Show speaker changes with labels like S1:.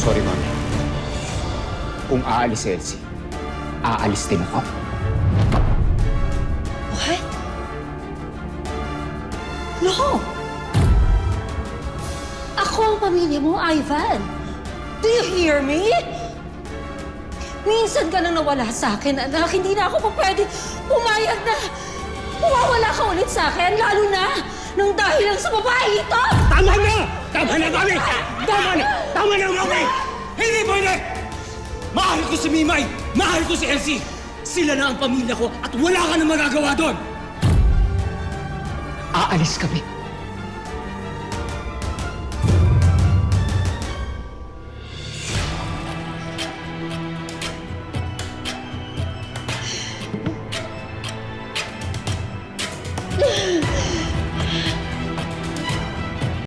S1: sorry, Mami. Kung aalis si Elsie, aalis din ako.
S2: What? No! Ako ang pamilya mo, Ivan. Do you hear me? Minsan ka nang nawala sa akin, anak. Hindi na ako pa pwede pumayag na mawawala ka ulit sa akin, lalo na nang dahil lang sa babae ito!
S3: Tama na! Tama na, Mami! Tama na! Tama na, Mami! Hindi pwede! Mahal ko si Mimay! Mahal ko si Elsie! Sila na ang pamilya ko at wala ka na magagawa doon!
S1: Aalis kami.